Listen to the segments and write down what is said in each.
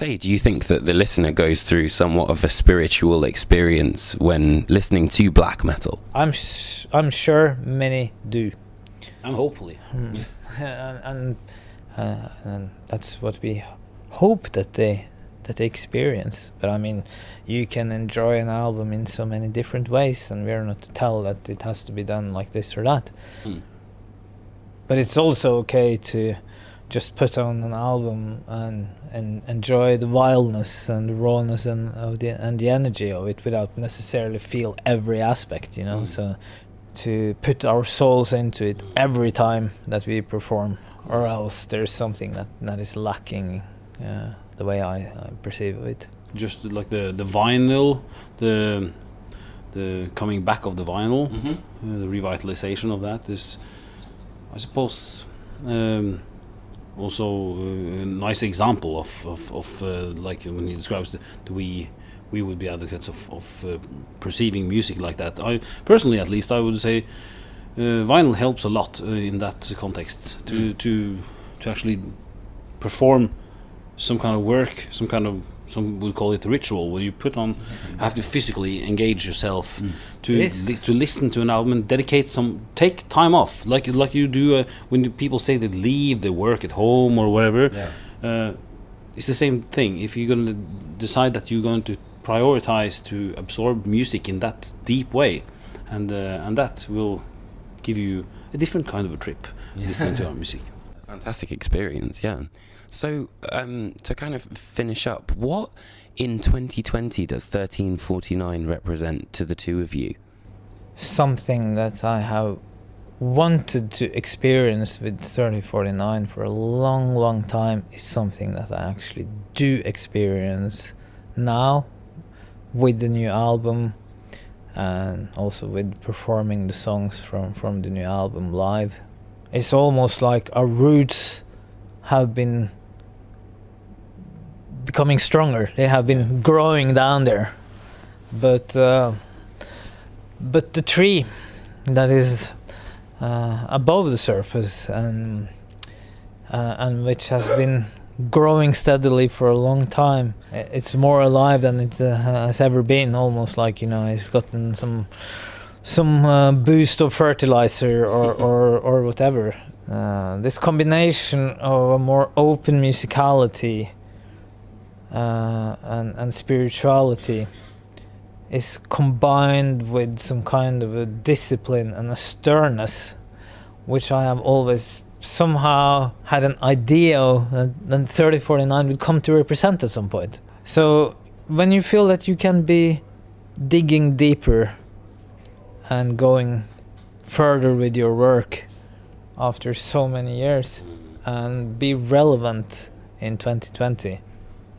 say, do you think that the listener goes through somewhat of a spiritual experience when listening to black metal? I'm sure many do. And hopefully. And that's what we hope that they experience. But I mean, you can enjoy an album in so many different ways, and we're not to tell that it has to be done like this or that. But it's also okay to just put on an album and enjoy the wildness and the rawness and the energy of it without necessarily feel every aspect, you know. So to put our souls into it every time that we perform, or else there's something that is lacking, the way I perceive it. Just like the vinyl, the coming back of the vinyl, the revitalization of that is, I suppose, also a nice example of like when he describes we would be advocates of perceiving music like that. I personally, at least, I would say vinyl helps a lot in that context to actually perform some kind of work, some would call it a ritual, where you put on, have to physically engage yourself to listen to an album and take time off, like you do when people say they leave their work at home or whatever. It's the same thing. If you're going to decide that you're going to prioritize to absorb music in that deep way, and that will give you a different kind of a trip listening to our music. A fantastic experience, yeah. So to kind of finish up, what in 2020 does 1349 represent to the two of you? Something that I have wanted to experience with 3049 for a long time is something that I actually do experience now with the new album, and also with performing the songs from the new album live. It's almost like our roots have been becoming stronger. They have been growing down there, but the tree that is above the surface and which has been growing steadily for a long time, it's more alive than it has ever been. Almost like, you know, it's gotten some boost of fertilizer or whatever. This combination of a more open musicality and spirituality is combined with some kind of a discipline and a sternness, which I have always somehow had an idea that 3049 would come to represent at some point. So when you feel that you can be digging deeper and going further with your work after so many years and be relevant in 2020,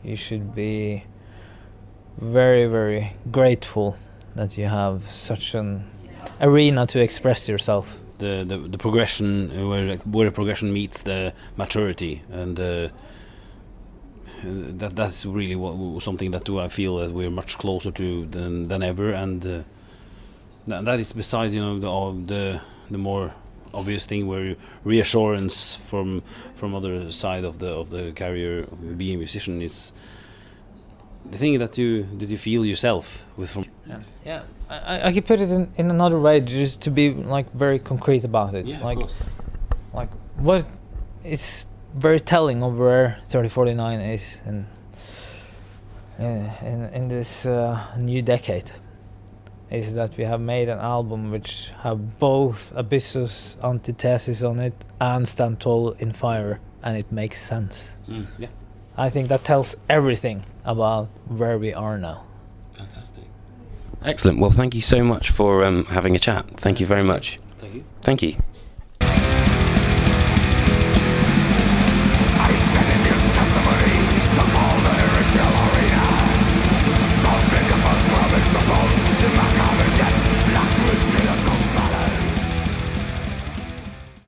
you should be very, very grateful that you have such an arena to express yourself. The progression, where the progression meets the maturity, and that's really something that I feel that we're much closer to than ever, and that is beside, you know, the more obvious thing, where reassurance from other side of the career of being a musician is the thing that you feel yourself with from. Yeah. I could put it in another way, just to be like very concrete about it. Yeah, like, of course. Like what it's very telling of where 3049 is in this new decade is that we have made an album which have both Abyssus, Antithesis on it and Stand Tall in Fire, and it makes sense. Yeah. I think that tells everything about where we are now. Fantastic. Excellent. Well, thank you so much for having a chat. Thank you very much. Thank you. Thank you. I stand in your testimony, so called an original arena. So big above public, so bold, to my common